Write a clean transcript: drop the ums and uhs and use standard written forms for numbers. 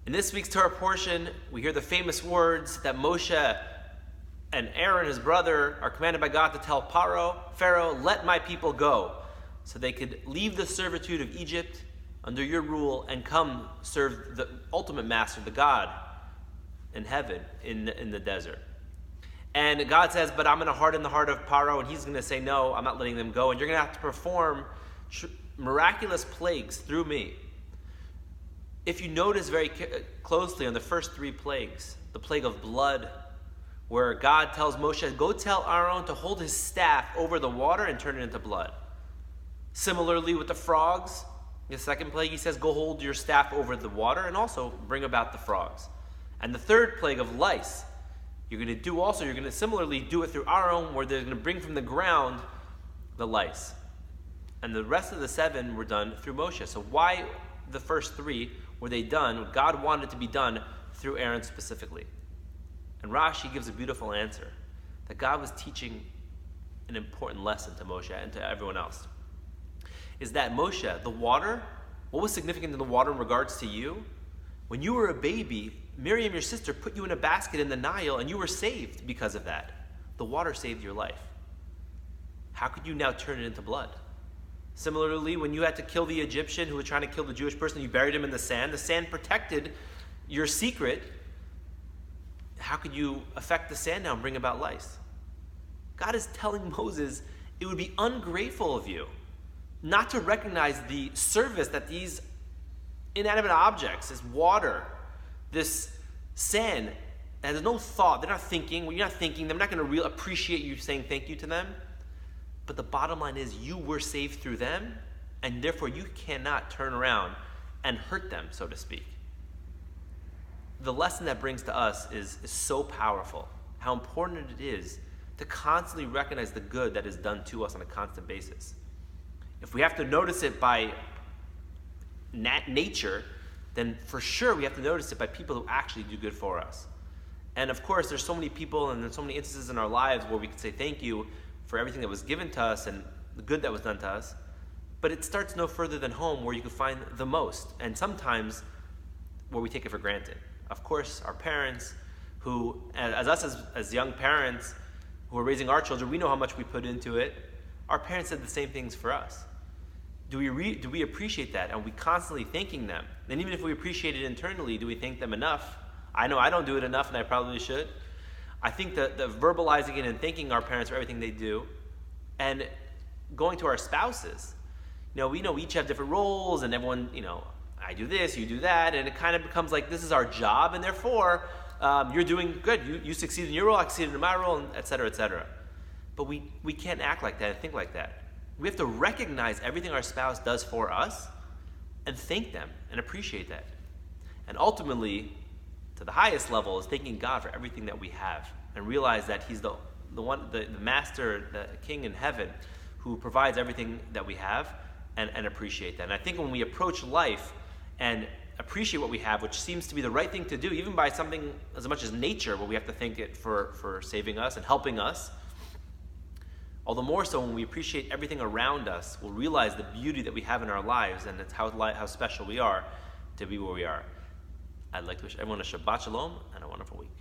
In this week's Torah portion, we hear the famous words that Moshe and Aaron, his brother, are commanded by God to tell Pharaoh, let my people go, so they could leave the servitude of Egypt under your rule and come serve the ultimate master, the God in heaven, in the desert. And God says, but I'm going to harden the heart of Pharaoh, and he's going to say, no, I'm not letting them go, and you're going to have to perform miraculous plagues through me. If you notice very closely on the first three plagues, the plague of blood, where God tells Moshe, go tell Aaron to hold his staff over the water and turn it into blood. Similarly with the frogs, the second plague, he says, go hold your staff over the water and also bring about the frogs. And the third plague of lice, you're going to similarly do it through Aaron, where they're going to bring from the ground the lice. And the rest of the 7 were done through Moshe. So why the first 3 were they done? God wanted to be done through Aaron specifically. And Rashi gives a beautiful answer, that God was teaching an important lesson to Moshe and to everyone else. Is that Moshe, the water, what was significant in the water in regards to you? When you were a baby, Miriam, your sister, put you in a basket in the Nile, and you were saved because of that. The water saved your life. How could you now turn it into blood? Similarly, when you had to kill the Egyptian who was trying to kill the Jewish person, you buried him in the sand protected your secret. How could you affect the sand now and bring about lice? God is telling Moses, it would be ungrateful of you not to recognize the service that these inanimate objects, this water, this sand, that has no thought, they're not thinking, when you're not thinking, they're not going to appreciate you saying thank you to them. But the bottom line is you were saved through them, and therefore you cannot turn around and hurt them, so to speak. The lesson that brings to us is so powerful, how important it is to constantly recognize the good that is done to us on a constant basis. If we have to notice it by nature, then for sure we have to notice it by people who actually do good for us. And of course, there's so many people and there's so many instances in our lives where we can say thank you for everything that was given to us and the good that was done to us. But it starts no further than home, where you can find the most, and sometimes where we take it for granted. Of course, our parents, who, as young parents who are raising our children, we know how much we put into it. Our parents said the same things for us. Do we appreciate that? And we constantly thanking them? And even if we appreciate it internally, do we thank them enough? I know I don't do it enough, and I probably should. I think that the verbalizing it and thanking our parents for everything they do, and going to our spouses. We know we each have different roles, and everyone, I do this, you do that, and it kind of becomes like this is our job, and therefore you're doing good. You succeeded in your role, I succeeded in my role, and et cetera, et cetera. But we can't act like that and think like that. We have to recognize everything our spouse does for us and thank them and appreciate that. And ultimately, to the highest level, is thanking God for everything that we have and realize that He's the master, the king in heaven, who provides everything that we have, and appreciate that. And I think when we approach life and appreciate what we have, which seems to be the right thing to do, even by something as much as nature, where we have to thank it for saving us and helping us, all the more so when we appreciate everything around us, we'll realize the beauty that we have in our lives, and it's how special we are to be where we are. I'd like to wish everyone a Shabbat Shalom and a wonderful week.